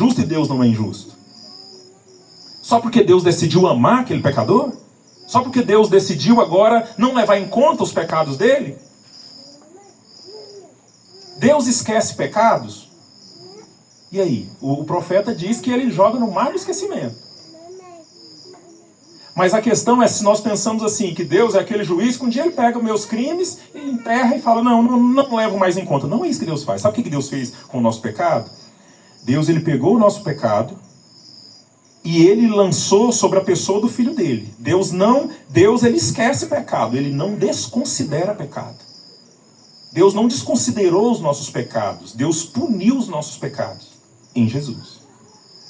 injusto e Deus não é injusto? Só porque Deus decidiu amar aquele pecador? Só porque Deus decidiu agora não levar em conta os pecados dele? Deus esquece pecados? E aí? O profeta diz que ele joga no mar do esquecimento. Mas a questão é se nós pensamos assim, que Deus é aquele juiz que um dia ele pega os meus crimes, e enterra e fala, não levo mais em conta. Não é isso que Deus faz. Sabe o que Deus fez com o nosso pecado? Deus ele pegou o nosso pecado e ele lançou sobre a pessoa do filho dele. Deus ele esquece pecado, ele não desconsidera pecado. Deus não desconsiderou os nossos pecados, Deus puniu os nossos pecados em Jesus.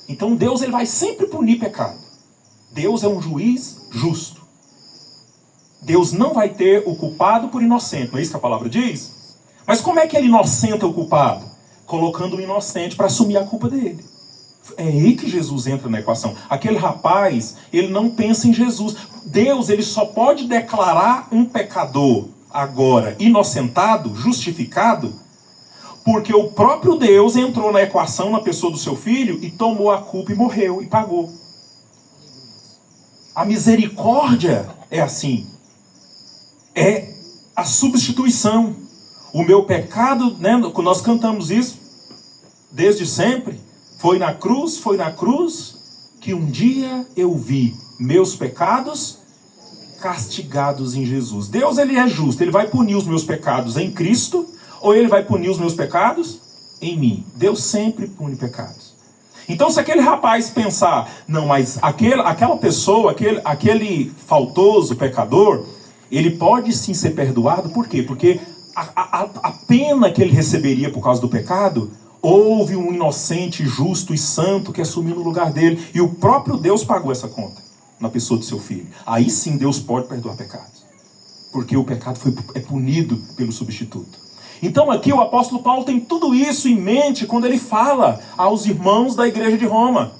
Então Deus ele vai sempre punir pecado. Deus é um juiz justo. Deus não vai ter o culpado por inocente, não é isso que a palavra diz? Mas como é que ele inocenta o culpado? Colocando o inocente para assumir a culpa dele. É aí que Jesus entra na equação. Aquele rapaz, ele não pensa em Jesus. Deus, ele só pode declarar um pecador agora inocentado, justificado, porque o próprio Deus entrou na equação na pessoa do seu filho e tomou a culpa e morreu e pagou. A misericórdia é assim. É a substituição. O meu pecado, né, nós cantamos isso desde sempre. Foi na cruz que um dia eu vi meus pecados castigados em Jesus. Deus ele é justo, ele vai punir os meus pecados em Cristo, ou ele vai punir os meus pecados em mim. Deus sempre pune pecados. Então se aquele rapaz pensar, não, mas aquela pessoa, aquele faltoso pecador, ele pode sim ser perdoado, por quê? Porque a pena que ele receberia por causa do pecado, houve um inocente, justo e santo que assumiu no lugar dele, e o próprio Deus pagou essa conta na pessoa do seu filho. Aí sim Deus pode perdoar pecados, porque o pecado é punido pelo substituto. Então aqui o apóstolo Paulo tem tudo isso em mente quando ele fala aos irmãos da igreja de Roma.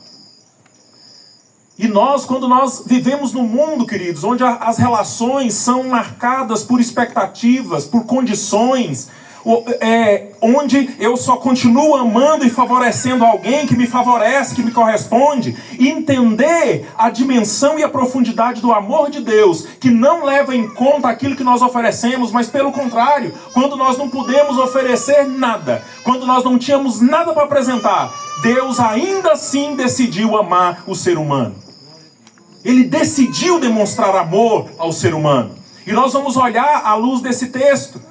E quando nós vivemos num mundo, queridos, onde as relações são marcadas por expectativas, por condições, onde eu só continuo amando e favorecendo alguém que me favorece, que me corresponde, entender a dimensão e a profundidade do amor de Deus, que não leva em conta aquilo que nós oferecemos, mas pelo contrário, quando nós não pudemos oferecer nada, quando nós não tínhamos nada para apresentar, Deus ainda assim decidiu amar o ser humano. Ele decidiu demonstrar amor ao ser humano. E nós vamos olhar à luz desse texto.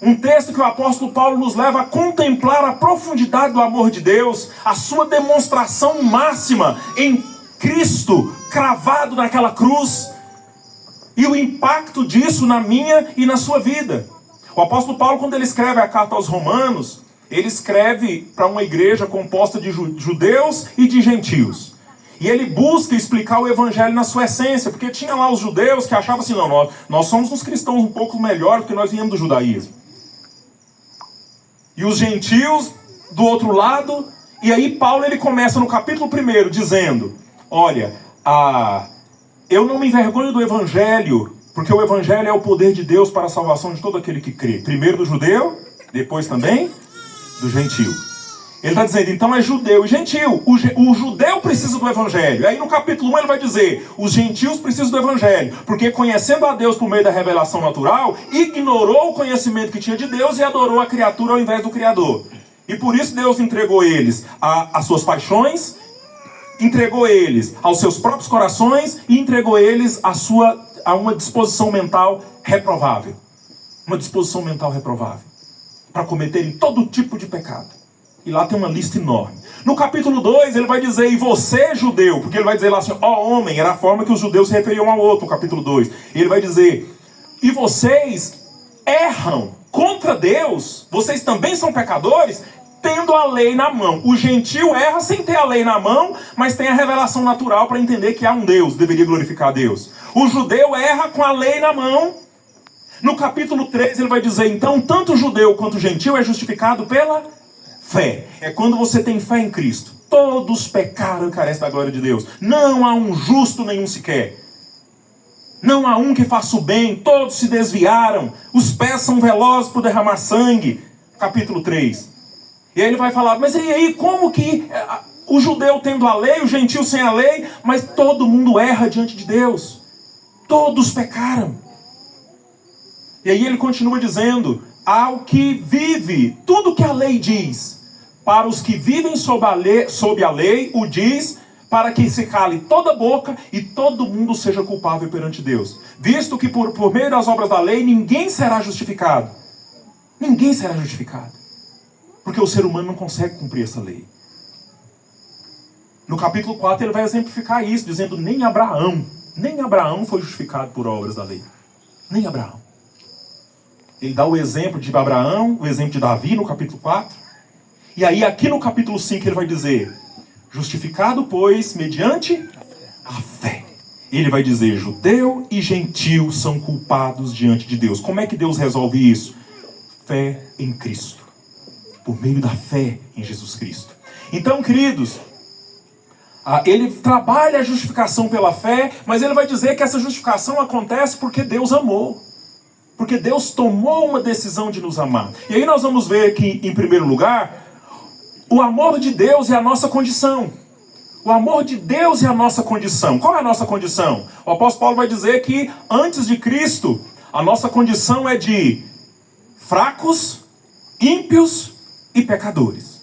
Um texto que o apóstolo Paulo nos leva a contemplar a profundidade do amor de Deus, a sua demonstração máxima em Cristo, cravado naquela cruz, e o impacto disso na minha e na sua vida. O apóstolo Paulo, quando ele escreve a carta aos Romanos, ele escreve para uma igreja composta de judeus e de gentios. E ele busca explicar o evangelho na sua essência, porque tinha lá os judeus que achavam assim, não, nós somos uns cristãos um pouco melhores porque nós viemos do judaísmo. E os gentios do outro lado, e aí Paulo ele começa no capítulo 1 dizendo, olha, eu não me envergonho do evangelho, porque o evangelho é o poder de Deus para a salvação de todo aquele que crê. Primeiro do judeu, depois também do gentio. Ele está dizendo, então é judeu e gentio. O judeu precisa do evangelho. Aí no capítulo 1 ele vai dizer, os gentios precisam do evangelho, porque conhecendo a Deus por meio da revelação natural, ignorou o conhecimento que tinha de Deus e adorou a criatura ao invés do Criador. E por isso Deus entregou eles às suas paixões, entregou eles aos seus próprios corações e entregou eles a uma disposição mental reprovável. Uma disposição mental reprovável. Para cometerem todo tipo de pecado. E lá tem uma lista enorme. No capítulo 2 ele vai dizer, e você judeu, porque ele vai dizer lá assim, ó homem, era a forma que os judeus se referiam ao outro, no capítulo 2. Ele vai dizer, e vocês erram contra Deus, vocês também são pecadores, tendo a lei na mão. O gentio erra sem ter a lei na mão, mas tem a revelação natural para entender que há um Deus, deveria glorificar a Deus. O judeu erra com a lei na mão. No capítulo 3 ele vai dizer, então tanto o judeu quanto o gentio é justificado pela fé. É quando você tem fé em Cristo. Todos pecaram e carecem da glória de Deus. Não há um justo nenhum sequer. Não há um que faça o bem. Todos se desviaram. Os pés são velozes por derramar sangue. Capítulo 3. E aí ele vai falar, mas e aí como que o judeu tendo a lei, o gentio sem a lei, mas todo mundo erra diante de Deus. Todos pecaram. E aí ele continua dizendo, ao que vive, tudo que a lei diz, para os que vivem sob a lei, o diz, para que se cale toda boca e todo mundo seja culpável perante Deus. Visto que por meio das obras da lei, ninguém será justificado. Ninguém será justificado. Porque o ser humano não consegue cumprir essa lei. No capítulo 4 ele vai exemplificar isso, dizendo nem Abraão foi justificado por obras da lei. Nem Abraão. Ele dá o exemplo de Abraão, o exemplo de Davi no capítulo 4. E aí aqui no capítulo 5 ele vai dizer, justificado, pois, mediante a fé. Ele vai dizer, judeu e gentil são culpados diante de Deus. Como é que Deus resolve isso? Fé em Cristo. Por meio da fé em Jesus Cristo. Então, queridos, ele trabalha a justificação pela fé, mas ele vai dizer que essa justificação acontece porque Deus amou. Porque Deus tomou uma decisão de nos amar. E aí nós vamos ver que, em primeiro lugar, o amor de Deus é a nossa condição. O amor de Deus é a nossa condição. Qual é a nossa condição? O apóstolo Paulo vai dizer que, antes de Cristo, a nossa condição é de fracos, ímpios e pecadores.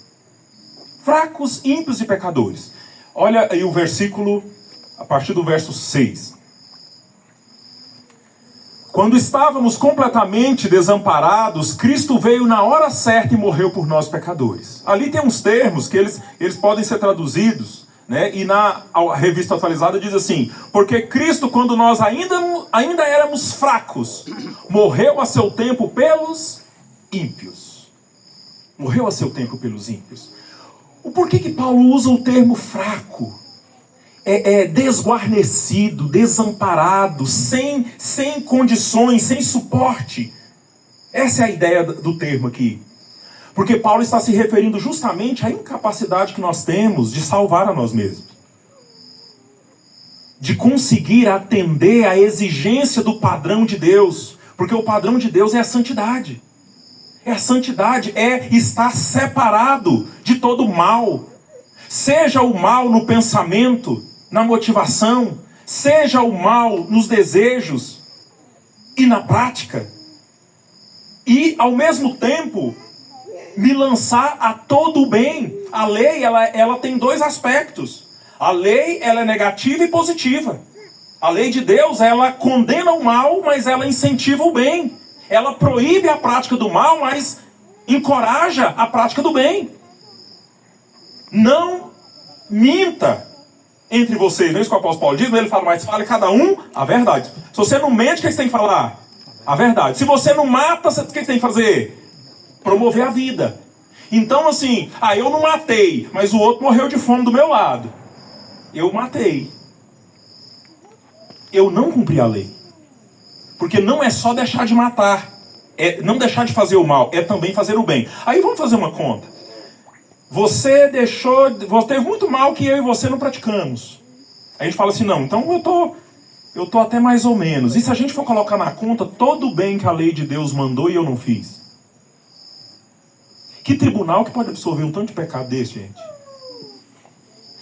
Fracos, ímpios e pecadores. Olha aí o versículo, a partir do verso 6. Quando estávamos completamente desamparados, Cristo veio na hora certa e morreu por nós pecadores. Ali tem uns termos que eles podem ser traduzidos, né? E na revista atualizada diz assim, porque Cristo, quando nós ainda éramos fracos, morreu a seu tempo pelos ímpios. Morreu a seu tempo pelos ímpios. Por que Paulo usa o termo fraco? Desguarnecido, desamparado, sem condições, sem suporte. Essa é a ideia do termo aqui. Porque Paulo está se referindo justamente à incapacidade que nós temos de salvar a nós mesmos. De conseguir atender à exigência do padrão de Deus. Porque o padrão de Deus é a santidade. A santidade é estar separado de todo mal. Seja o mal no pensamento, na motivação, seja o mal nos desejos e na prática. E, ao mesmo tempo, me lançar a todo o bem. A lei, ela tem dois aspectos. A lei, ela é negativa e positiva. A lei de Deus, ela condena o mal, mas ela incentiva o bem. Ela proíbe a prática do mal, mas encoraja a prática do bem. Não minta entre vocês. Não é isso que o apóstolo Paulo diz, mas ele fala, mas fale cada um a verdade. Se você não mente, o que você tem que falar? A verdade. Se você não mata, o que você tem que fazer? Promover a vida. Então assim, eu não matei, mas o outro morreu de fome do meu lado. Eu matei. Eu não cumpri a lei. Porque não é só deixar de matar, não deixar de fazer o mal, é também fazer o bem. Aí vamos fazer uma conta. Você teve muito mal que eu e você não praticamos. Aí a gente fala assim, não, então eu tô até mais ou menos. E se a gente for colocar na conta todo o bem que a lei de Deus mandou e eu não fiz? Que tribunal que pode absorver um tanto de pecado desse, gente?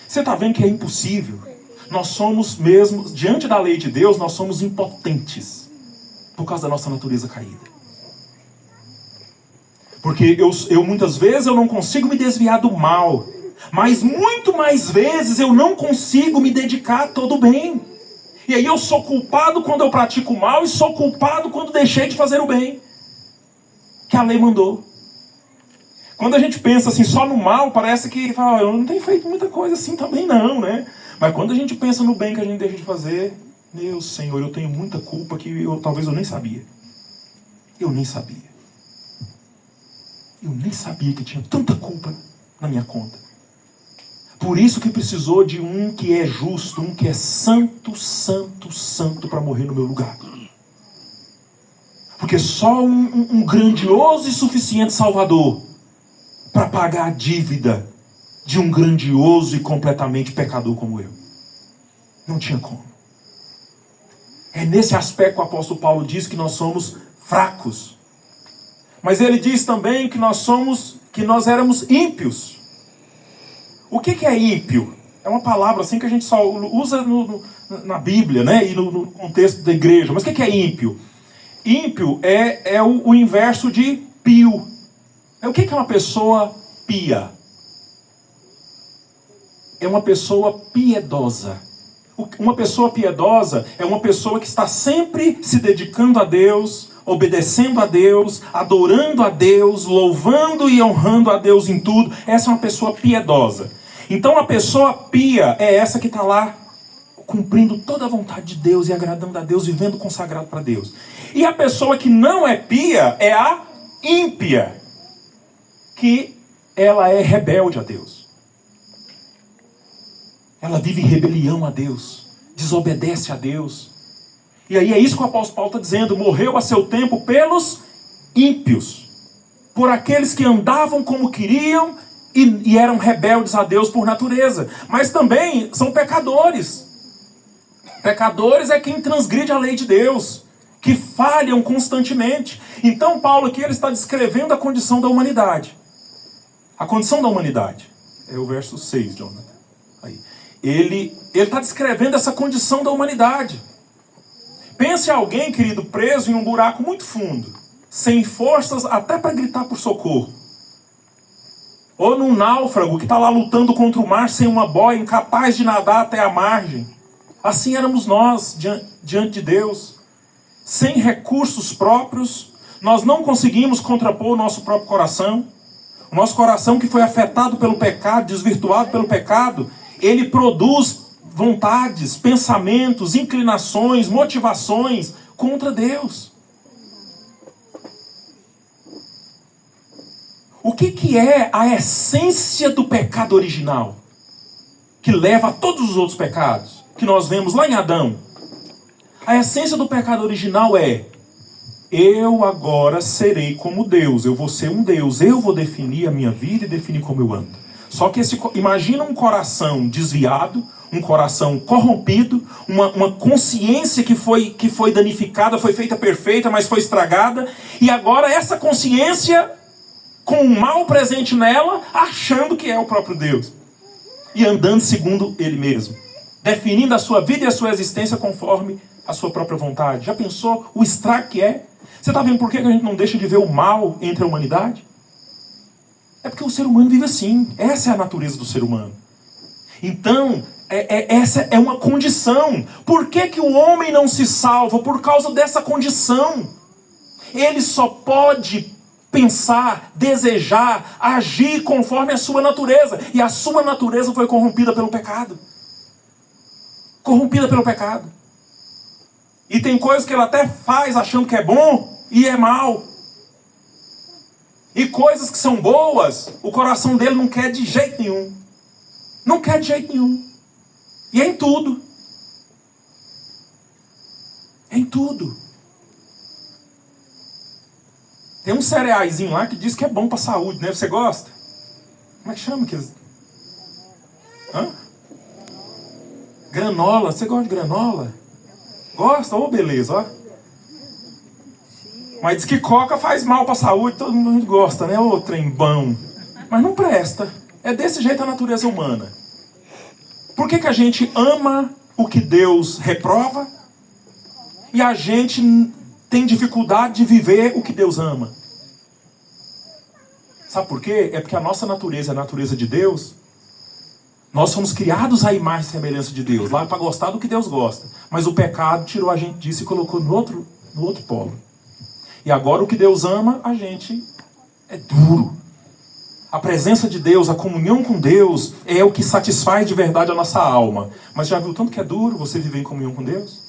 Você está vendo que é impossível? Nós somos mesmo, diante da lei de Deus, nós somos impotentes. Por causa da nossa natureza caída. Porque eu muitas vezes eu não consigo me desviar do mal. Mas muito mais vezes eu não consigo me dedicar a todo o bem. E aí eu sou culpado quando eu pratico o mal e sou culpado quando deixei de fazer o bem. Que a lei mandou. Quando a gente pensa assim só no mal, parece que eu não tenho feito muita coisa assim também não, né? Mas quando a gente pensa no bem que a gente deixa de fazer, meu Senhor, eu tenho muita culpa que talvez eu nem sabia. Eu nem sabia. Eu nem sabia que tinha tanta culpa na minha conta. Por isso que precisou de um que é justo, um que é santo, santo, santo para morrer no meu lugar. Porque só um grandioso e suficiente Salvador para pagar a dívida de um grandioso e completamente pecador como eu. Não tinha como. É nesse aspecto que o apóstolo Paulo diz que nós somos fracos. Mas ele diz também que nós éramos ímpios. O que é ímpio? É uma palavra assim que a gente só usa na Bíblia, né? E no contexto da igreja. Mas o que é ímpio? Ímpio é o inverso de pio. O que é uma pessoa pia? É uma pessoa piedosa. Uma pessoa piedosa é uma pessoa que está sempre se dedicando a Deus, obedecendo a Deus, adorando a Deus, louvando e honrando a Deus em tudo. Essa é uma pessoa piedosa. Então a pessoa pia é essa que está lá cumprindo toda a vontade de Deus e agradando a Deus, vivendo consagrado para Deus. E a pessoa que não é pia é a ímpia, que ela é rebelde a Deus. Ela vive em rebelião a Deus, desobedece a Deus. E aí é isso que o apóstolo Paulo está dizendo: morreu a seu tempo pelos ímpios, por aqueles que andavam como queriam e eram rebeldes a Deus por natureza. Mas também são pecadores. Pecadores é quem transgride a lei de Deus, que falham constantemente. Então Paulo aqui ele está descrevendo a condição da humanidade. A condição da humanidade. É o verso 6, Jonathan. Aí. Ele está descrevendo essa condição da humanidade. Pense em alguém, querido, preso em um buraco muito fundo, sem forças até para gritar por socorro. Ou num náufrago que está lá lutando contra o mar sem uma boia, incapaz de nadar até a margem. Assim éramos nós diante de Deus. Sem recursos próprios, nós não conseguimos contrapor o nosso próprio coração. O nosso coração que foi afetado pelo pecado, desvirtuado pelo pecado, ele produz vontades, pensamentos, inclinações, motivações contra Deus. O que é a essência do pecado original? Que leva a todos os outros pecados que nós vemos lá em Adão. A essência do pecado original é: eu agora serei como Deus, eu vou ser um Deus, eu vou definir a minha vida e definir como eu ando. Só que imagina um coração desviado, um coração corrompido, uma consciência que foi danificada, foi feita perfeita, mas foi estragada, e agora essa consciência com o mal presente nela, achando que é o próprio Deus, e andando segundo ele mesmo, definindo a sua vida e a sua existência conforme a sua própria vontade. Já pensou o estrago que é? Você está vendo por que a gente não deixa de ver o mal entre a humanidade? É porque o ser humano vive assim. Essa é a natureza do ser humano. Então, essa é uma condição. Por que o homem não se salva? Por causa dessa condição. Ele só pode pensar, desejar, agir conforme a sua natureza. E a sua natureza foi corrompida pelo pecado. Corrompida pelo pecado. E tem coisas que ele até faz achando que é bom e é mal. E coisas que são boas, o coração dele não quer de jeito nenhum. Não quer de jeito nenhum. E é em tudo. É em tudo. Tem um cereaizinho lá que diz que é bom para a saúde, né? Você gosta? Como é que chama? Hã? Granola. Você gosta de granola? Gosta? Ô, beleza, ó. Mas diz que coca faz mal para a saúde, todo mundo gosta, né? Ô, trem bom. Mas não presta. É desse jeito a natureza humana. Por que a gente ama o que Deus reprova e a gente tem dificuldade de viver o que Deus ama? Sabe por quê? É porque a nossa natureza é a natureza de Deus. Nós somos criados à imagem e semelhança de Deus, lá para gostar do que Deus gosta. Mas o pecado tirou a gente disso e colocou no outro polo. E agora o que Deus ama, a gente é duro. A presença de Deus, a comunhão com Deus é o que satisfaz de verdade a nossa alma. Mas já viu tanto que é duro você viver em comunhão com Deus?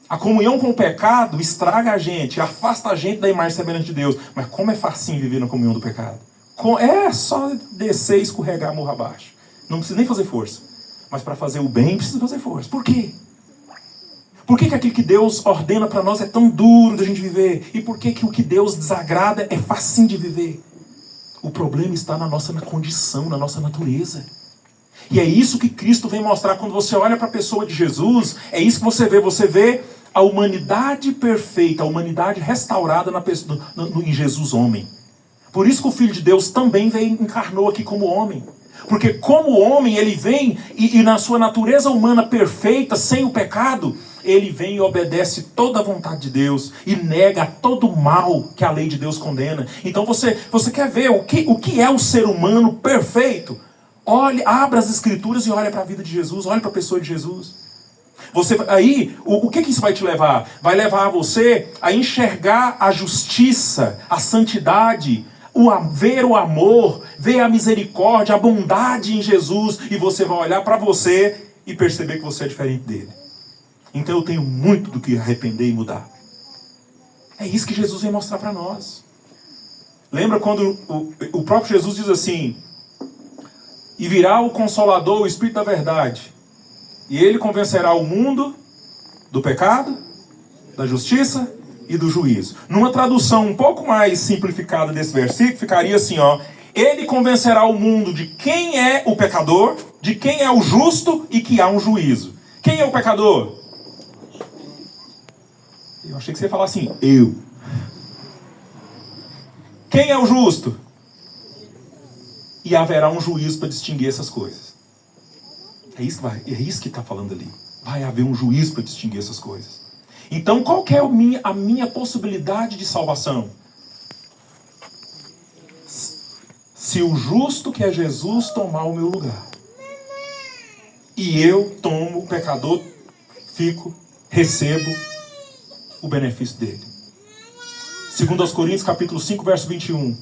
A comunhão com o pecado estraga a gente, afasta a gente da imagem e semelhança de Deus. Mas como é facinho viver na comunhão do pecado? É só descer e escorregar morro abaixo. Não precisa nem fazer força. Mas para fazer o bem precisa fazer força. Por quê? Por que aquilo que Deus ordena para nós é tão duro de a gente viver? E por que o que Deus desagrada é facinho de viver? O problema está na nossa condição, na nossa natureza. E é isso que Cristo vem mostrar quando você olha para a pessoa de Jesus. É isso que você vê. Você vê a humanidade perfeita, a humanidade restaurada em Jesus homem. Por isso que o Filho de Deus também encarnou aqui como homem. Porque como homem, ele vem e na sua natureza humana perfeita, sem o pecado, ele vem e obedece toda a vontade de Deus e nega todo o mal que a lei de Deus condena. Então você quer ver o que é o ser humano perfeito? Olhe, abra as escrituras e olhe para a vida de Jesus, olhe para a pessoa de Jesus. O que isso vai te levar? Vai levar você a enxergar a justiça, a santidade, ver o amor, ver a misericórdia, a bondade em Jesus, e você vai olhar para você e perceber que você é diferente dele. Então eu tenho muito do que arrepender e mudar. É isso que Jesus vem mostrar para nós. Lembra quando o próprio Jesus diz assim: e virá o Consolador, o Espírito da Verdade, e ele convencerá o mundo do pecado, da justiça e do juízo. Numa tradução um pouco mais simplificada desse versículo, ficaria assim, ó: ele convencerá o mundo de quem é o pecador, de quem é o justo e que há um juízo. Quem é o pecador? Eu achei que você ia falar assim: eu. Quem é o justo? E haverá um juízo para distinguir essas coisas. É isso que está falando ali. Vai haver um juízo para distinguir essas coisas. Então, qual que é a minha possibilidade de salvação? Se o justo, que é Jesus, tomar o meu lugar, e eu tomo o pecador, recebo o benefício dele. 2 Coríntios capítulo 5, verso 21.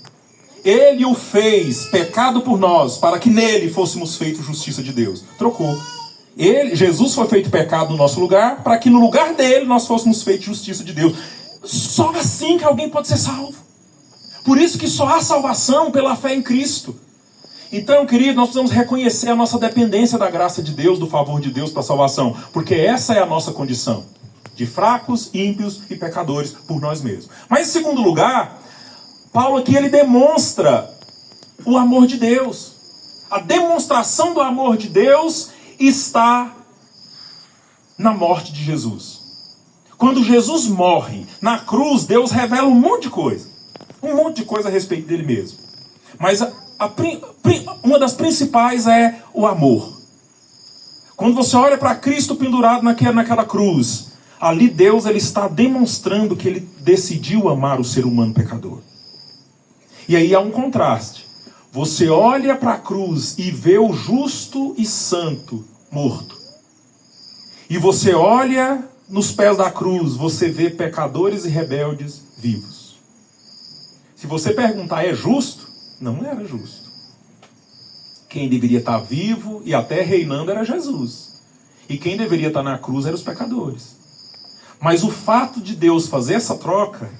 Ele o fez pecado por nós, para que nele fôssemos feitos justiça de Deus. Trocou. Jesus foi feito pecado no nosso lugar, para que no lugar dele nós fôssemos feitos justiça de Deus. Só assim que alguém pode ser salvo. Por isso que só há salvação pela fé em Cristo. Então, querido, nós precisamos reconhecer a nossa dependência da graça de Deus, do favor de Deus para a salvação. Porque essa é a nossa condição. De fracos, ímpios e pecadores por nós mesmos. Mas em segundo lugar, Paulo aqui ele demonstra o amor de Deus. A demonstração do amor de Deus está na morte de Jesus. Quando Jesus morre na cruz, Deus revela um monte de coisa. Um monte de coisa a respeito dele mesmo. Mas uma das principais é o amor. Quando você olha para Cristo pendurado naquela cruz, ali Deus ele está demonstrando que ele decidiu amar o ser humano pecador. E aí há um contraste. Você olha para a cruz e vê o justo e santo morto. E você olha nos pés da cruz, você vê pecadores e rebeldes vivos. Se você perguntar, é justo? Não era justo. Quem deveria estar vivo e até reinando era Jesus. E quem deveria estar na cruz eram os pecadores. Mas o fato de Deus fazer essa troca,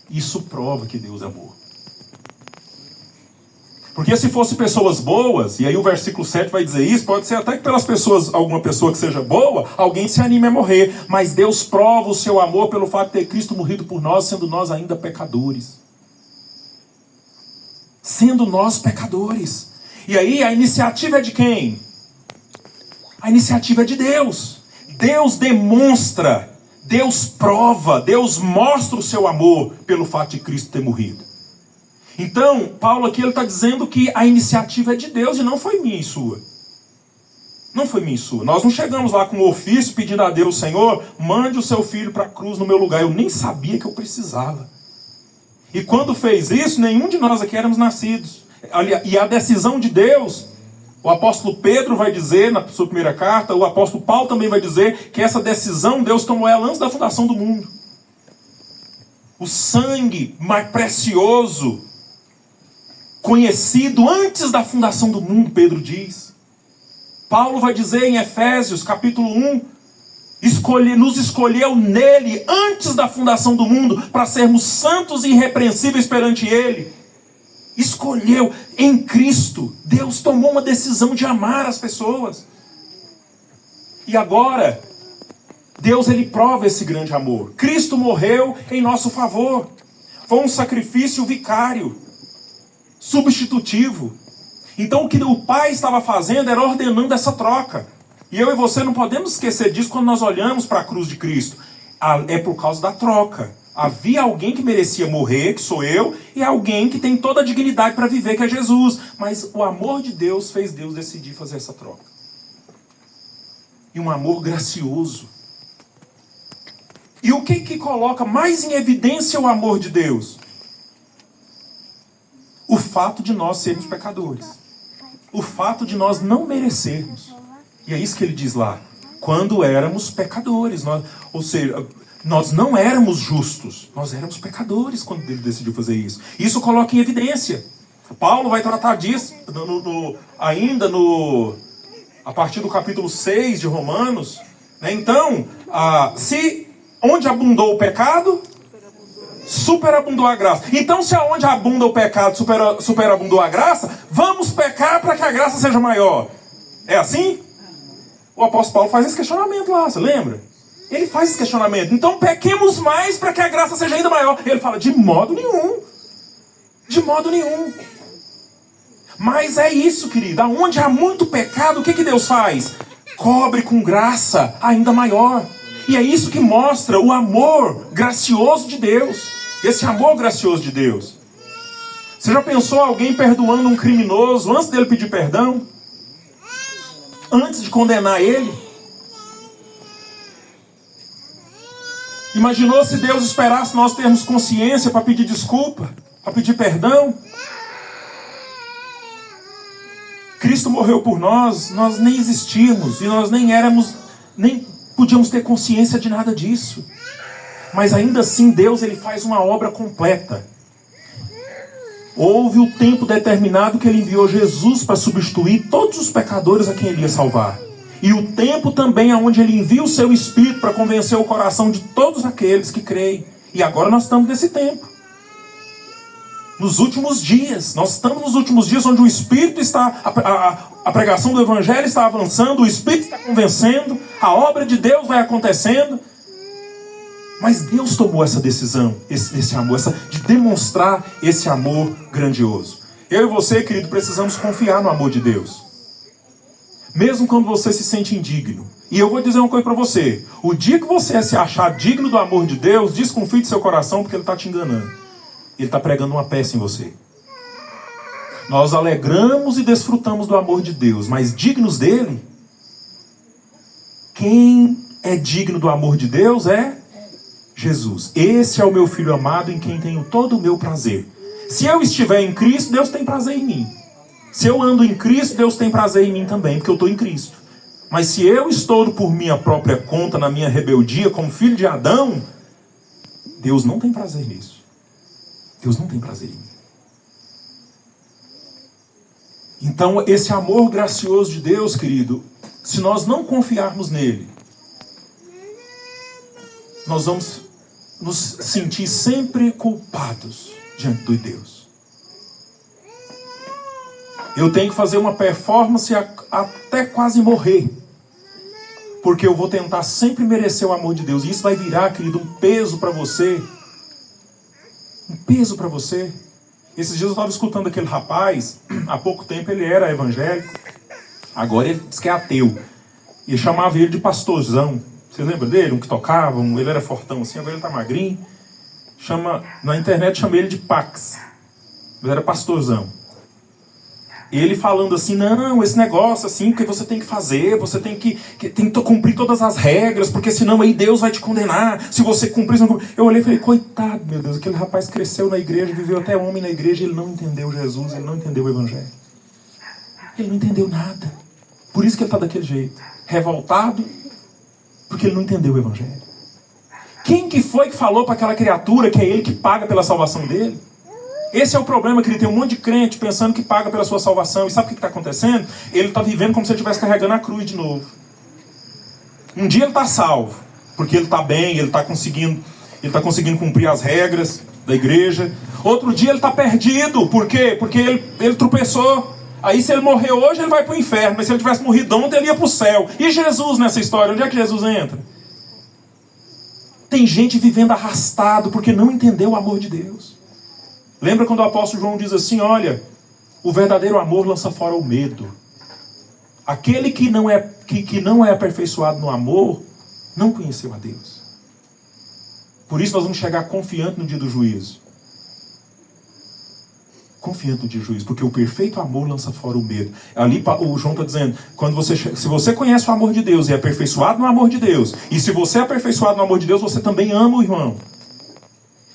isso prova que Deus é amor. Porque se fossem pessoas boas, e aí o versículo 7 vai dizer isso, pode ser até que pelas pessoas, alguma pessoa que seja boa, alguém se anime a morrer. Mas Deus prova o seu amor pelo fato de ter Cristo morrido por nós, sendo nós ainda pecadores. Sendo nós pecadores. E aí a iniciativa é de quem? A iniciativa é de Deus. Deus demonstra, Deus prova, Deus mostra o seu amor pelo fato de Cristo ter morrido. Então, Paulo aqui ele está dizendo que a iniciativa é de Deus e não foi minha e sua. Não foi minha e sua. Nós não chegamos lá com um ofício pedindo a Deus: Senhor, mande o seu filho para a cruz no meu lugar. Eu nem sabia que eu precisava. E quando fez isso, nenhum de nós aqui éramos nascidos. E a decisão de Deus, o apóstolo Pedro vai dizer na sua primeira carta, o apóstolo Paulo também vai dizer que essa decisão Deus tomou ela antes da fundação do mundo. O sangue mais precioso, conhecido antes da fundação do mundo, Pedro diz. Paulo vai dizer em Efésios capítulo 1, nos escolheu nele antes da fundação do mundo para sermos santos e irrepreensíveis perante ele. Escolheu em Cristo. Deus tomou uma decisão de amar as pessoas. E agora, Deus ele prova esse grande amor. Cristo morreu em nosso favor. Foi um sacrifício vicário, substitutivo. Então o que o Pai estava fazendo era ordenando essa troca. E eu e você não podemos esquecer disso quando nós olhamos para a cruz de Cristo. É por causa da troca. Havia alguém que merecia morrer, que sou eu, e alguém que tem toda a dignidade para viver, que é Jesus. Mas o amor de Deus fez Deus decidir fazer essa troca. E um amor gracioso. E o que coloca mais em evidência o amor de Deus? O fato de nós sermos pecadores. O fato de nós não merecermos. E é isso que ele diz lá. Quando éramos pecadores. Ou seja, nós não éramos justos. Nós éramos pecadores quando ele decidiu fazer isso. Isso coloca em evidência. Paulo vai tratar disso a partir do capítulo 6 de Romanos. Né? Então, se onde abundou o pecado, superabundou a graça. Então, se aonde abunda o pecado, superabundou a graça, vamos pecar para que a graça seja maior. É assim? O apóstolo Paulo faz esse questionamento lá, você lembra? Ele faz esse questionamento. Então, pequemos mais para que a graça seja ainda maior. Ele fala, de modo nenhum. De modo nenhum. Mas é isso, querido. Aonde há muito pecado, o que Deus faz? Cobre com graça ainda maior. E é isso que mostra o amor gracioso de Deus. Esse amor gracioso de Deus. Você já pensou alguém perdoando um criminoso antes dele pedir perdão? Antes de condenar ele? Imaginou se Deus esperasse nós termos consciência para pedir desculpa? Para pedir perdão? Cristo morreu por nós, nós nem existíamos. E nós nem podíamos ter consciência de nada disso. Mas ainda assim Deus ele faz uma obra completa. Houve o tempo determinado que ele enviou Jesus para substituir todos os pecadores a quem ele ia salvar. E o tempo também onde ele envia o seu Espírito para convencer o coração de todos aqueles que creem. E agora nós estamos nesse tempo. Nos últimos dias. Nós estamos nos últimos dias onde o Espírito está... A pregação do Evangelho está avançando, o Espírito está convencendo, a obra de Deus vai acontecendo. Mas Deus tomou essa decisão, esse amor, de demonstrar esse amor grandioso. Eu e você, querido, precisamos confiar no amor de Deus. Mesmo quando você se sente indigno. E eu vou dizer uma coisa para você. O dia que você se achar digno do amor de Deus, desconfie de seu coração porque ele está te enganando. Ele está pregando uma peça em você. Nós alegramos e desfrutamos do amor de Deus, mas dignos dele? Quem é digno do amor de Deus é Jesus. Esse é o meu Filho amado em quem tenho todo o meu prazer. Se eu estiver em Cristo, Deus tem prazer em mim. Se eu ando em Cristo, Deus tem prazer em mim também, porque eu estou em Cristo. Mas se eu estou por minha própria conta, na minha rebeldia, como filho de Adão, Deus não tem prazer nisso. Deus não tem prazer em mim. Então, esse amor gracioso de Deus, querido, se nós não confiarmos nele, nós vamos nos sentir sempre culpados diante de Deus. Eu tenho que fazer uma performance até quase morrer, porque eu vou tentar sempre merecer o amor de Deus. E isso vai virar, querido, um peso para você. Um peso para você. Esses dias eu estava escutando aquele rapaz, há pouco tempo ele era evangélico, agora ele diz que é ateu. E chamava ele de pastorzão. Você lembra dele? Um que tocava, ele era fortão assim, agora ele está magrinho. Na internet chama ele de Pax. Mas era pastorzão. Ele falando assim, não, esse negócio assim, que você tem que fazer, você tem que cumprir todas as regras, porque senão aí Deus vai te condenar, se você cumprir... Eu olhei e falei, coitado, meu Deus, aquele rapaz cresceu na igreja, viveu até homem na igreja, ele não entendeu Jesus, ele não entendeu o Evangelho. Ele não entendeu nada. Por isso que ele está daquele jeito, revoltado, porque ele não entendeu o Evangelho. Quem que foi que falou para aquela criatura que é ele que paga pela salvação dele? Esse é o problema, que ele tem um monte de crente pensando que paga pela sua salvação. E sabe o que está acontecendo? Ele está vivendo como se ele estivesse carregando a cruz de novo. Um dia ele está salvo, porque ele está bem, ele está conseguindo cumprir as regras da igreja. Outro dia ele está perdido. Por quê? Porque ele tropeçou. Aí se ele morrer hoje, ele vai para o inferno. Mas se ele tivesse morrido ontem, ele ia para o céu. E Jesus nessa história? Onde é que Jesus entra? Tem gente vivendo arrastado porque não entendeu o amor de Deus. Lembra quando o apóstolo João diz assim, olha, o verdadeiro amor lança fora o medo. Aquele que não é aperfeiçoado no amor, não conheceu a Deus. Por isso nós vamos chegar confiante no dia do juízo. Confiante no dia do juízo, porque o perfeito amor lança fora o medo. Ali o João está dizendo, se você conhece o amor de Deus e é aperfeiçoado no amor de Deus, e se você é aperfeiçoado no amor de Deus, você também ama o irmão.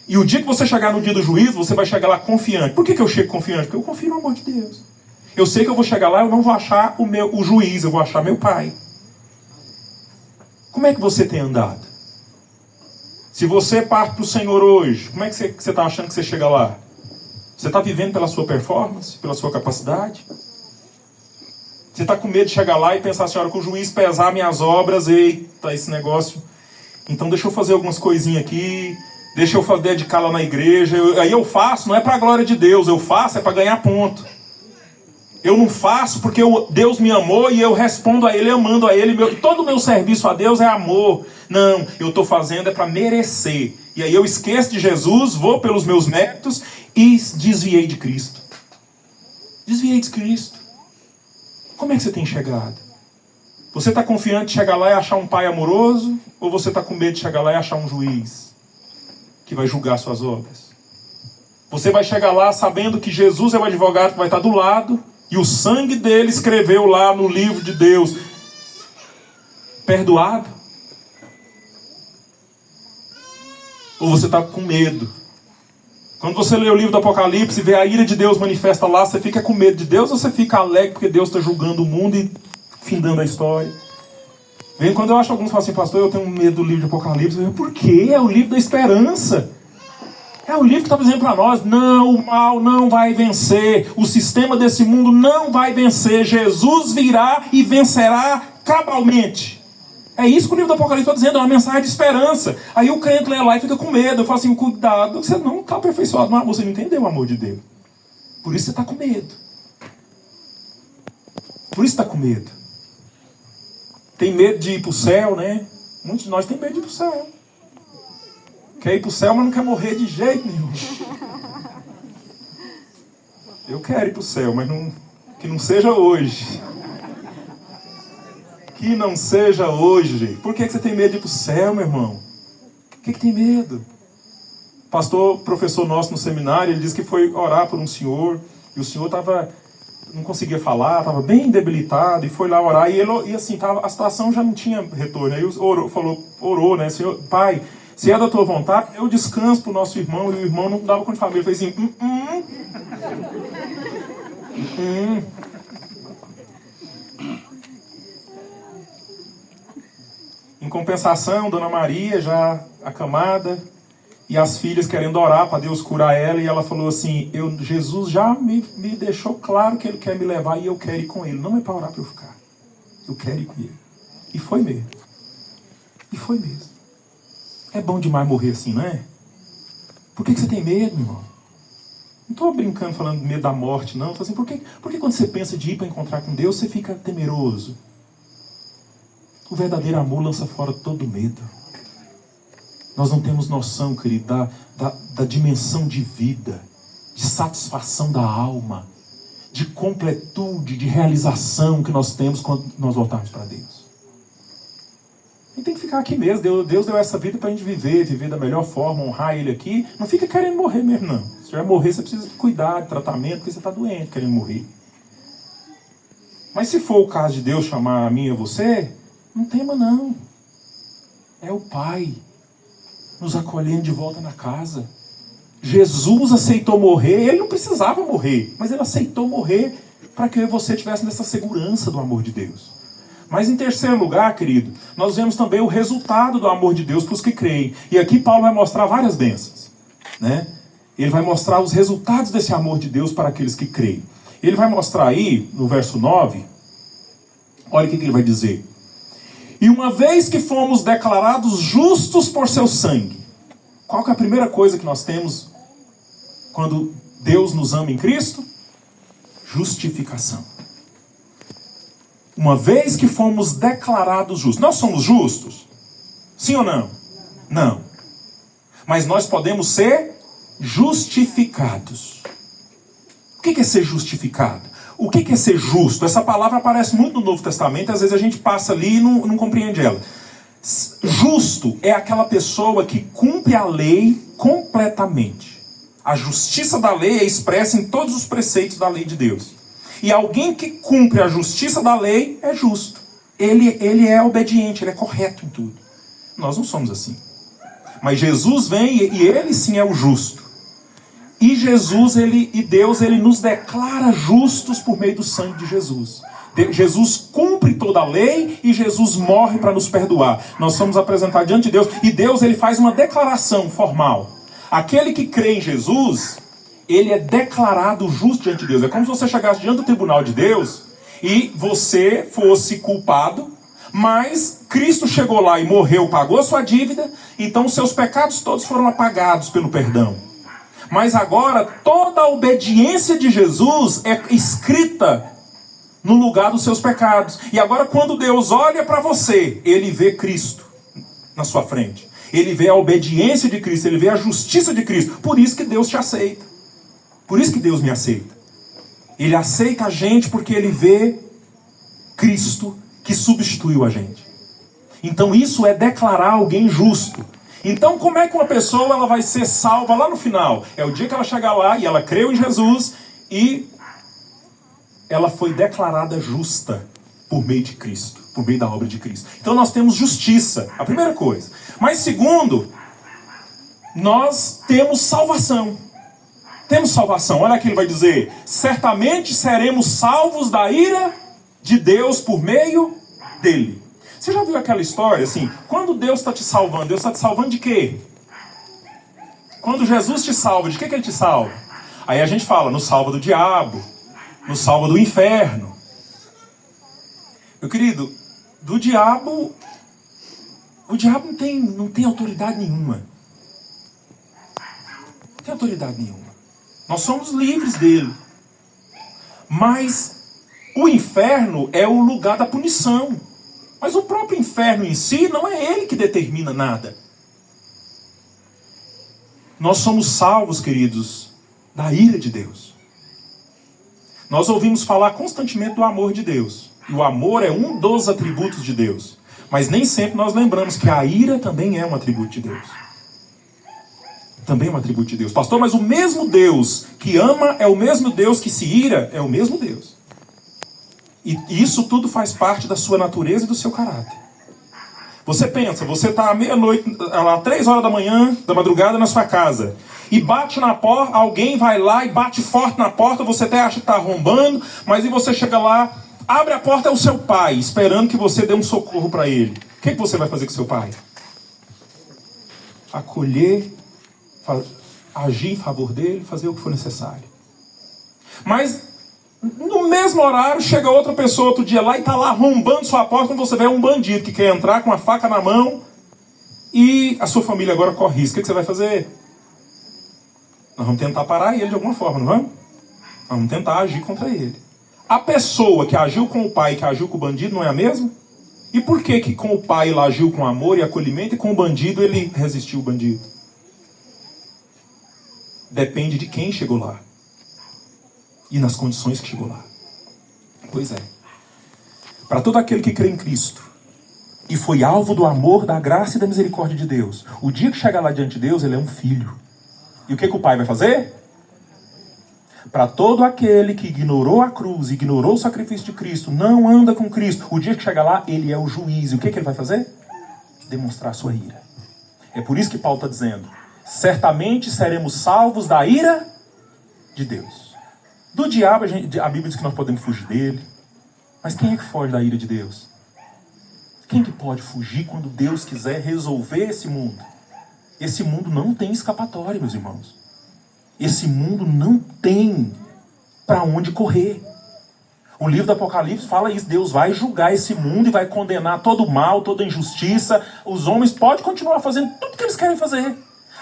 E o dia que você chegar no dia do juízo, você vai chegar lá confiante. Por que eu chego confiante? Porque eu confio no amor de Deus. Eu sei que eu vou chegar lá, eu não vou achar o juiz, eu vou achar meu pai. Como é que você tem andado? Se você parte para o Senhor hoje, como é que você está achando que você chega lá? Você está vivendo pela sua performance? Pela sua capacidade? Você está com medo de chegar lá e pensar assim, olha, que o juiz pesar minhas obras, eita, esse negócio. Então deixa eu fazer algumas coisinhas aqui, deixa eu dedicar lá na igreja. Aí eu faço, não é para a glória de Deus, eu faço é para ganhar ponto. Eu não faço porque Deus me amou e eu respondo a Ele amando a Ele. Todo o meu serviço a Deus é amor. Não, eu estou fazendo é para merecer. E aí eu esqueço de Jesus, vou pelos meus méritos e desviei de Cristo. Desviei de Cristo. Como é que você tem chegado? Você está confiante de chegar lá e achar um pai amoroso? Ou você está com medo de chegar lá e achar um juiz que vai julgar suas obras? Você vai chegar lá sabendo que Jesus é o advogado que vai estar do lado e o sangue dele escreveu lá no livro de Deus, perdoado? Ou você está com medo? Quando você lê o livro do Apocalipse e vê a ira de Deus manifesta lá, você fica com medo de Deus ou você fica alegre porque Deus está julgando o mundo e findando a história? Quando eu acho alguns falam assim, pastor, eu tenho medo do livro de Apocalipse. Eu digo, por quê? É o livro da esperança. É o livro que está dizendo para nós, não, o mal não vai vencer. O sistema desse mundo não vai vencer. Jesus virá e vencerá cabalmente. É isso que o livro do Apocalipse está dizendo, é uma mensagem de esperança. Aí o crente lê lá e fica com medo. Eu falo assim, cuidado, você não está aperfeiçoado no amor, você não entendeu o amor de Deus. Por isso você está com medo. Por isso está com medo. Tem medo de ir para o céu, né? Muitos de nós tem medo de ir para o céu. Quer ir para o céu, mas não quer morrer de jeito nenhum. Eu quero ir para o céu, mas que não seja hoje. Que não seja hoje, gente. Por que você tem medo de ir para o céu, meu irmão? Por que tem medo? Pastor, professor nosso no seminário, ele disse que foi orar por um senhor, e o senhor não conseguia falar, estava bem debilitado, e foi lá orar, e assim, a situação já não tinha retorno. Aí orou, né? Senhor, Pai, se é da tua vontade, eu descanso para o nosso irmão, e o irmão não dava conta de família. Ele fez assim, Em compensação, Dona Maria já acamada, e as filhas querendo orar para Deus curar ela, e ela falou assim, Jesus já me deixou claro que Ele quer me levar e eu quero ir com Ele. Não é para orar para eu ficar. Eu quero ir com Ele. E foi mesmo. E foi mesmo. É bom demais morrer assim, não é? Por que você tem medo, meu irmão? Não estou brincando falando de medo da morte, não. Assim, por que quando você pensa de ir para encontrar com Deus, você fica temeroso? O verdadeiro amor lança fora todo medo. Nós não temos noção, querido, da dimensão de vida, de satisfação da alma, de completude, de realização que nós temos quando nós voltarmos para Deus. A gente tem que ficar aqui mesmo. Deus deu essa vida para a gente viver da melhor forma, honrar Ele aqui. Não fica querendo morrer mesmo, não. Se vai morrer, você precisa cuidar de tratamento, porque você está doente, querendo morrer. Mas se for o caso de Deus chamar a mim e a você, não tema não. É o Pai nos acolhendo de volta na casa. Jesus aceitou morrer, Ele não precisava morrer, mas Ele aceitou morrer para que eu e você tivesse nessa segurança do amor de Deus. Mas em terceiro lugar, querido, nós vemos também o resultado do amor de Deus para os que creem. E aqui Paulo vai mostrar várias bênçãos, né? Ele vai mostrar os resultados desse amor de Deus para aqueles que creem. Ele vai mostrar aí, no verso 9, olha o que ele vai dizer. E uma vez que fomos declarados justos por seu sangue. Qual que é a primeira coisa que nós temos quando Deus nos ama em Cristo? Justificação. Uma vez que fomos declarados justos. Nós somos justos? Sim ou não? Não. Mas nós podemos ser justificados. O que é ser justificado? O que é ser justo? Essa palavra aparece muito no Novo Testamento, às vezes a gente passa ali e não compreende ela. Justo é aquela pessoa que cumpre a lei completamente. A justiça da lei é expressa em todos os preceitos da lei de Deus. E alguém que cumpre a justiça da lei é justo. Ele é obediente, ele é correto em tudo. Nós não somos assim. Mas Jesus vem e ele sim é o justo. E Deus nos declara justos por meio do sangue de Jesus. Jesus cumpre toda a lei e Jesus morre para nos perdoar. Nós somos apresentados diante de Deus e Deus ele faz uma declaração formal. Aquele que crê em Jesus, ele é declarado justo diante de Deus. É como se você chegasse diante do tribunal de Deus e você fosse culpado, mas Cristo chegou lá e morreu, pagou a sua dívida, então seus pecados todos foram apagados pelo perdão. Mas agora toda a obediência de Jesus é escrita no lugar dos seus pecados. E agora quando Deus olha para você, ele vê Cristo na sua frente. Ele vê a obediência de Cristo, ele vê a justiça de Cristo. Por isso que Deus te aceita. Por isso que Deus me aceita. Ele aceita a gente porque ele vê Cristo que substituiu a gente. Então isso é declarar alguém justo. Então como é que uma pessoa ela vai ser salva lá no final? É o dia que ela chegar lá e ela creu em Jesus e ela foi declarada justa por meio de Cristo, por meio da obra de Cristo. Então nós temos justiça, a primeira coisa. Mas segundo, nós temos salvação. Temos salvação. Olha aqui, ele vai dizer: certamente seremos salvos da ira de Deus por meio dele. Você já viu aquela história assim? Quando Deus está te salvando, Deus está te salvando de quê? Quando Jesus te salva, de que ele te salva? Aí a gente fala, nos salva do diabo, nos salva do inferno. Meu querido, do diabo, o diabo não tem autoridade nenhuma. Não tem autoridade nenhuma. Nós somos livres dele. Mas o inferno é o lugar da punição. Mas o próprio inferno em si não é ele que determina nada. Nós somos salvos, queridos, da ira de Deus. Nós ouvimos falar constantemente do amor de Deus. E o amor é um dos atributos de Deus. Mas nem sempre nós lembramos que a ira também é um atributo de Deus. Também é um atributo de Deus. Pastor, mas o mesmo Deus que ama é o mesmo Deus que se ira? É o mesmo Deus. E isso tudo faz parte da sua natureza e do seu caráter. Você pensa, você está à meia-noite, às 3 horas da manhã, da madrugada, na sua casa. E bate na porta, alguém vai lá e bate forte na porta, você até acha que está arrombando, mas aí você chega lá, abre a porta, é o seu pai, esperando que você dê um socorro para ele. O que você vai fazer com seu pai? Acolher, agir em favor dele, fazer o que for necessário. Mas no mesmo horário chega outra pessoa outro dia lá e está lá arrombando sua porta, quando você vê um bandido que quer entrar com uma faca na mão e a sua família agora corre risco. O que você vai fazer? Nós vamos tentar parar ele de alguma forma, não vamos? Nós vamos tentar agir contra ele. A pessoa que agiu com o pai e que agiu com o bandido não é a mesma? E por que com o pai ele agiu com amor e acolhimento e com o bandido ele resistiu ao bandido? Depende de quem chegou lá. E nas condições que chegou lá. Pois é. Para todo aquele que crê em Cristo e foi alvo do amor, da graça e da misericórdia de Deus, o dia que chegar lá diante de Deus, ele é um filho. E o que o pai vai fazer? Para todo aquele que ignorou a cruz, ignorou o sacrifício de Cristo, não anda com Cristo, o dia que chegar lá, ele é o juiz. E o que ele vai fazer? Demonstrar a sua ira. É por isso que Paulo está dizendo: certamente seremos salvos da ira de Deus. Do diabo, a Bíblia diz que nós podemos fugir dele. Mas quem é que foge da ira de Deus? Quem que pode fugir quando Deus quiser resolver esse mundo? Esse mundo não tem escapatória, meus irmãos. Esse mundo não tem para onde correr. O livro do Apocalipse fala isso. Deus vai julgar esse mundo e vai condenar todo o mal, toda a injustiça. Os homens podem continuar fazendo tudo que eles querem fazer.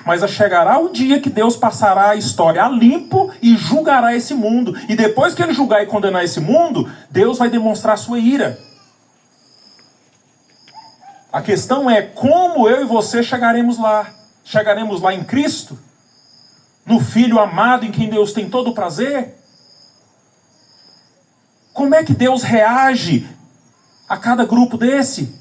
Mas chegará o dia que Deus passará a história a limpo e julgará esse mundo. E depois que ele julgar e condenar esse mundo, Deus vai demonstrar a sua ira. A questão é como eu e você chegaremos lá. Chegaremos lá em Cristo? No Filho amado em quem Deus tem todo o prazer? Como é que Deus reage a cada grupo desse?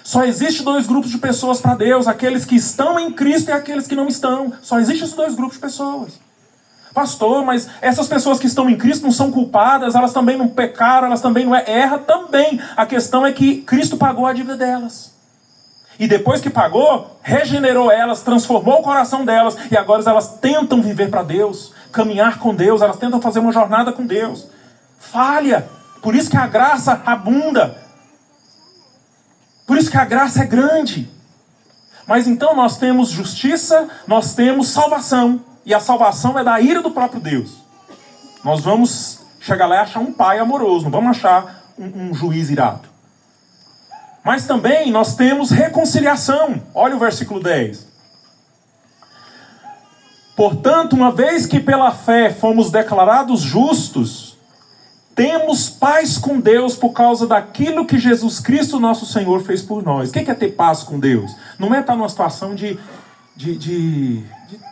Só existe dois grupos de pessoas para Deus, aqueles que estão em Cristo e aqueles que não estão. Só existem esses dois grupos de pessoas. Pastor, mas essas pessoas que estão em Cristo não são culpadas, elas também não pecaram, elas também não erram também. A questão é que Cristo pagou a dívida delas. E depois que pagou, regenerou elas, transformou o coração delas, e agora elas tentam viver para Deus, caminhar com Deus, elas tentam fazer uma jornada com Deus. Falha. Por isso que a graça abunda. Por isso que a graça é grande. Mas então nós temos justiça, nós temos salvação. E a salvação é da ira do próprio Deus. Nós vamos chegar lá e achar um pai amoroso, não vamos achar um juiz irado. Mas também nós temos reconciliação. Olha o versículo 10. Portanto, uma vez que pela fé fomos declarados justos, temos paz com Deus por causa daquilo que Jesus Cristo, nosso Senhor, fez por nós. O que é ter paz com Deus? Não é estar numa situação de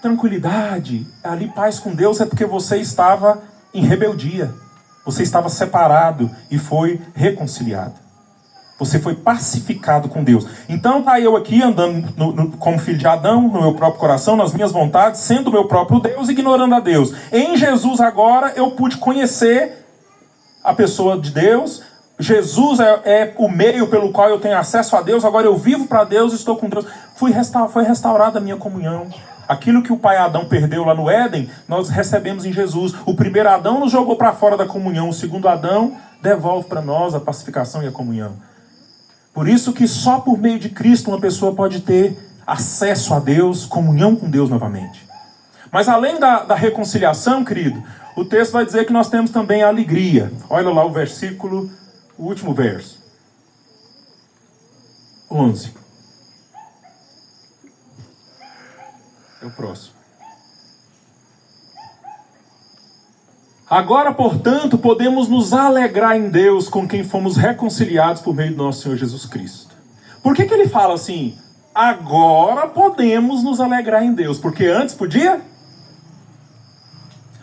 tranquilidade. Ali, paz com Deus é porque você estava em rebeldia. Você estava separado e foi reconciliado. Você foi pacificado com Deus. Então está eu aqui andando como filho de Adão, no meu próprio coração, nas minhas vontades, sendo o meu próprio Deus, ignorando a Deus. Em Jesus agora eu pude conhecer a pessoa de Deus. Jesus é o meio pelo qual eu tenho acesso a Deus. Agora eu vivo para Deus, estou com Deus. Foi restaurada a minha comunhão. Aquilo que o pai Adão perdeu lá no Éden, nós recebemos em Jesus. O primeiro Adão nos jogou para fora da comunhão. O segundo Adão devolve para nós a pacificação e a comunhão. Por isso que só por meio de Cristo uma pessoa pode ter acesso a Deus, comunhão com Deus novamente. Mas além da reconciliação, querido, o texto vai dizer que nós temos também a alegria. Olha lá o versículo, o último verso. 11. É o próximo. Agora, portanto, podemos nos alegrar em Deus com quem fomos reconciliados por meio do nosso Senhor Jesus Cristo. Por que ele fala assim? Agora podemos nos alegrar em Deus. Porque antes podia?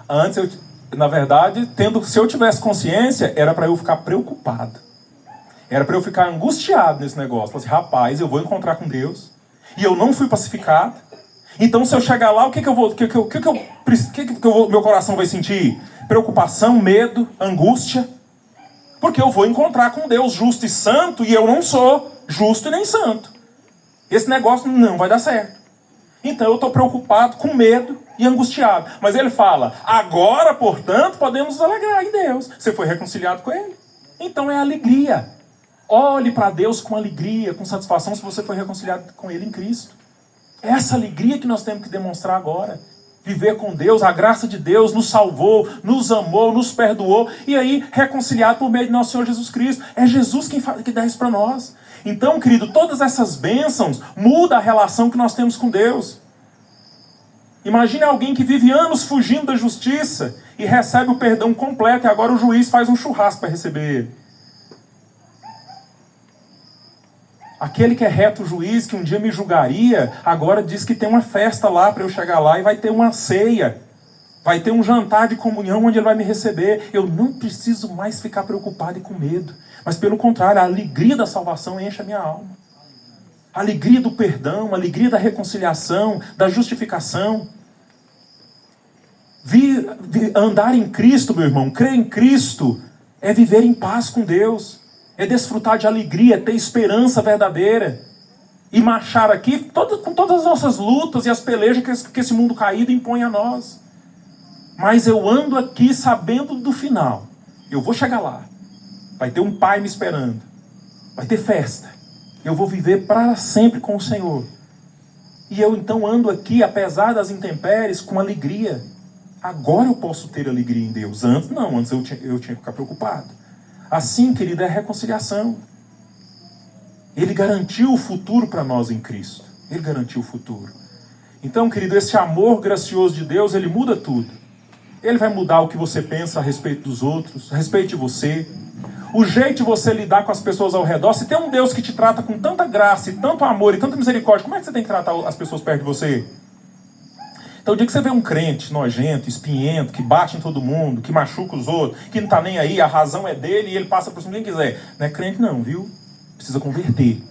Antes, na verdade, se eu tivesse consciência, era para eu ficar preocupado. Era para eu ficar angustiado nesse negócio. Falar assim, rapaz, eu vou encontrar com Deus. E eu não fui pacificado. Então, se eu chegar lá, meu coração vai sentir? Preocupação, medo, angústia. Porque eu vou encontrar com Deus justo e santo, e eu não sou justo e nem santo. Esse negócio não vai dar certo. Então eu estou preocupado, com medo e angustiado. Mas ele fala, agora, portanto, podemos nos alegrar em Deus. Você foi reconciliado com Ele. Então é alegria. Olhe para Deus com alegria, com satisfação, se você foi reconciliado com Ele em Cristo. É essa alegria que nós temos que demonstrar agora. Viver com Deus, a graça de Deus nos salvou, nos amou, nos perdoou. E aí, reconciliado por meio de nosso Senhor Jesus Cristo. É Jesus que dá isso para nós. Então, querido, todas essas bênçãos mudam a relação que nós temos com Deus. Imagine alguém que vive anos fugindo da justiça e recebe o perdão completo e agora o juiz faz um churrasco para receber ele. Aquele que é reto juiz, que um dia me julgaria, agora diz que tem uma festa lá para eu chegar lá e vai ter uma ceia. Vai ter um jantar de comunhão onde ele vai me receber. Eu não preciso mais ficar preocupado e com medo. Mas pelo contrário, a alegria da salvação enche a minha alma. A alegria do perdão, a alegria da reconciliação, da justificação. Andar em Cristo, meu irmão, crer em Cristo, é viver em paz com Deus. É desfrutar de alegria, ter esperança verdadeira. E marchar aqui com todas as nossas lutas e as pelejas que esse mundo caído impõe a nós. Mas eu ando aqui sabendo do final. Eu vou chegar lá. Vai ter um pai me esperando. Vai ter festa. Eu vou viver para sempre com o Senhor. E eu então ando aqui, apesar das intempéries, com alegria. Agora eu posso ter alegria em Deus. Antes não, antes eu tinha que ficar preocupado. Assim, querido, é a reconciliação. Ele garantiu o futuro para nós em Cristo. Ele garantiu o futuro. Então, querido, esse amor gracioso de Deus, ele muda tudo. Ele vai mudar o que você pensa a respeito dos outros, a respeito de você. O jeito de você lidar com as pessoas ao redor. Se tem um Deus que te trata com tanta graça, e tanto amor e tanta misericórdia, como é que você tem que tratar as pessoas perto de você? Então, o dia que você vê um crente nojento, espinhento, que bate em todo mundo, que machuca os outros, que não está nem aí, a razão é dele e ele passa por cima quem quiser. Não é crente não, viu? Precisa converter.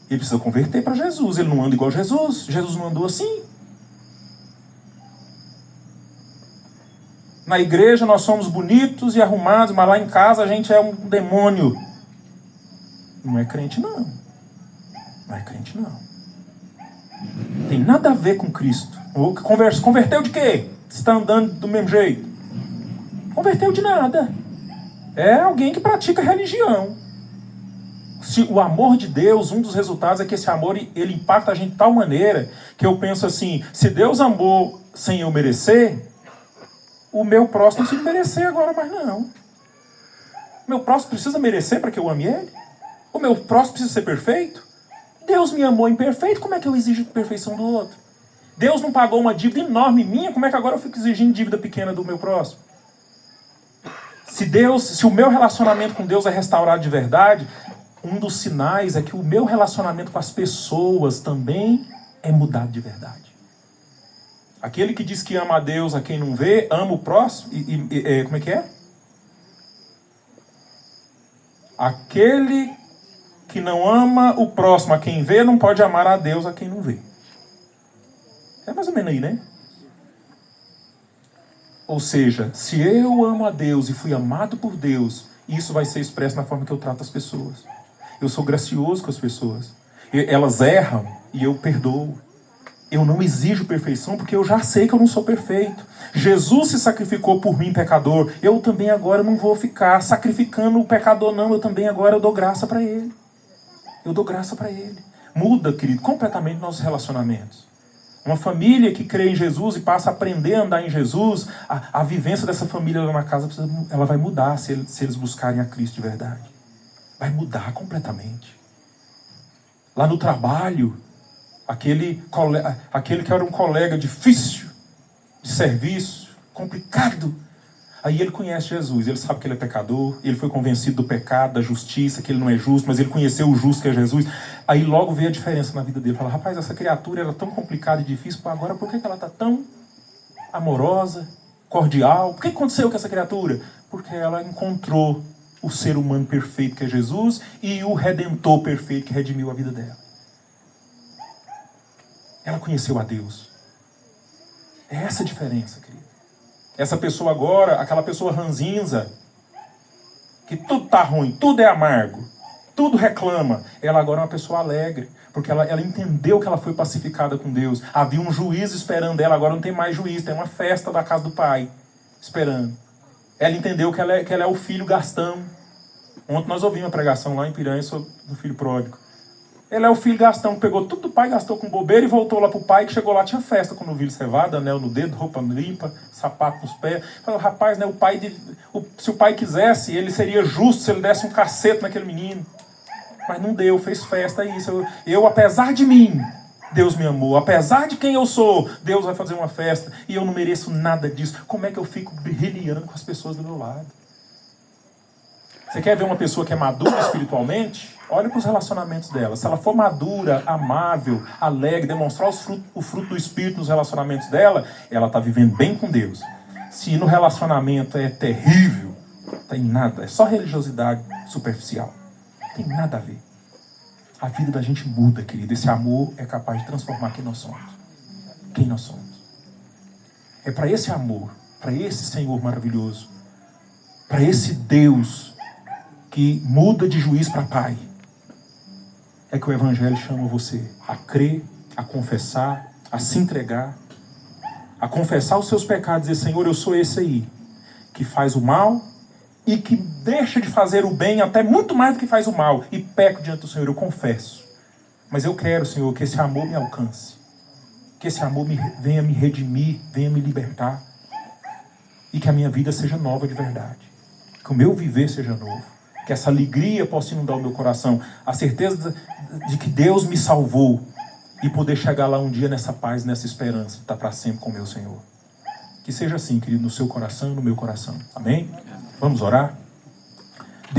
Ele precisa converter para Jesus. Ele não anda igual Jesus. Jesus não andou assim. Na igreja nós somos bonitos e arrumados, mas lá em casa a gente é um demônio. Não é crente, não. Não é crente, não. Tem nada a ver com Cristo. Converteu de quê? Você está andando do mesmo jeito? Converteu de nada. É alguém que pratica religião. Se o amor de Deus, um dos resultados é que esse amor ele impacta a gente de tal maneira que eu penso assim, se Deus amou sem eu merecer, o meu próximo não precisa merecer agora mais não. O meu próximo precisa merecer para que eu ame ele? O meu próximo precisa ser perfeito? Deus me amou imperfeito, como é que eu exijo perfeição do outro? Deus não pagou uma dívida enorme minha, como é que agora eu fico exigindo dívida pequena do meu próximo? Se o meu relacionamento com Deus é restaurado de verdade, um dos sinais é que o meu relacionamento com as pessoas também é mudado de verdade. Aquele que diz que ama a Deus a quem não vê, ama o próximo, como é que é? Aquele que não ama o próximo a quem vê, não pode amar a Deus a quem não vê. É mais ou menos aí, né? Ou seja, se eu amo a Deus e fui amado por Deus, isso vai ser expresso na forma que eu trato as pessoas. Eu sou gracioso com as pessoas. Elas erram e eu perdoo. Eu não exijo perfeição porque eu já sei que eu não sou perfeito. Jesus se sacrificou por mim, pecador. Eu também agora não vou ficar sacrificando o pecador, não. Eu também agora dou graça para ele. Eu dou graça para ele. Muda, querido, completamente nossos relacionamentos. Uma família que crê em Jesus e passa a aprender a andar em Jesus, a vivência dessa família lá na casa, ela vai mudar se eles buscarem a Cristo de verdade. Vai mudar completamente. Lá no trabalho, aquele que era um colega difícil, de serviço, complicado, aí ele conhece Jesus, ele sabe que ele é pecador, ele foi convencido do pecado, da justiça, que ele não é justo, mas ele conheceu o justo que é Jesus. Aí logo vê a diferença na vida dele. Fala, rapaz, essa criatura era tão complicada e difícil, agora por que ela está tão amorosa, cordial? Por que aconteceu com essa criatura? Porque ela encontrou o ser humano perfeito que é Jesus e o Redentor perfeito que redimiu a vida dela. Ela conheceu a Deus. É essa a diferença, querido. Essa pessoa agora, aquela pessoa ranzinza, que tudo está ruim, tudo é amargo, tudo reclama, ela agora é uma pessoa alegre, porque ela entendeu que ela foi pacificada com Deus. Havia um juiz esperando ela, agora não tem mais juiz, tem uma festa da casa do pai esperando. Ela entendeu que ela é o filho Gastão. Ontem nós ouvimos uma pregação lá em Piranha sobre o filho pródigo. Ele é o filho Gastão, que pegou tudo do pai, gastou com bobeira e voltou lá pro pai, que chegou lá, tinha festa com novilho cevado, anel no dedo, roupa limpa, sapato nos pés. Falou, rapaz, né, se o pai quisesse, ele seria justo se ele desse um cacete naquele menino. Mas não deu, fez festa, é isso. Eu, apesar de mim, Deus me amou. Apesar de quem eu sou, Deus vai fazer uma festa. E eu não mereço nada disso. Como é que eu fico brilhando com as pessoas do meu lado? Você quer ver uma pessoa que é madura espiritualmente? Olha para os relacionamentos dela. Se ela for madura, amável, alegre, demonstrar o fruto do Espírito nos relacionamentos dela, ela está vivendo bem com Deus. Se no relacionamento é terrível, tem nada. É só religiosidade superficial. Tem nada a ver. A vida da gente muda, querido. Esse amor é capaz de transformar quem nós somos. Quem nós somos. É para esse amor, para esse Senhor maravilhoso, para esse Deus que muda de juiz para pai, é que o Evangelho chama você a crer, a confessar, a se entregar, a confessar os seus pecados e dizer, Senhor, eu sou esse aí, que faz o mal e que deixa de fazer o bem até muito mais do que faz o mal, e peco diante do Senhor, eu confesso. Mas eu quero, Senhor, que esse amor me alcance, que esse amor venha me redimir, venha me libertar, e que a minha vida seja nova de verdade, que o meu viver seja novo. Que essa alegria possa inundar o meu coração. A certeza de que Deus me salvou. E poder chegar lá um dia nessa paz, nessa esperança. Estar para sempre com o meu Senhor. Que seja assim, querido, no seu coração e no meu coração. Amém? Vamos orar?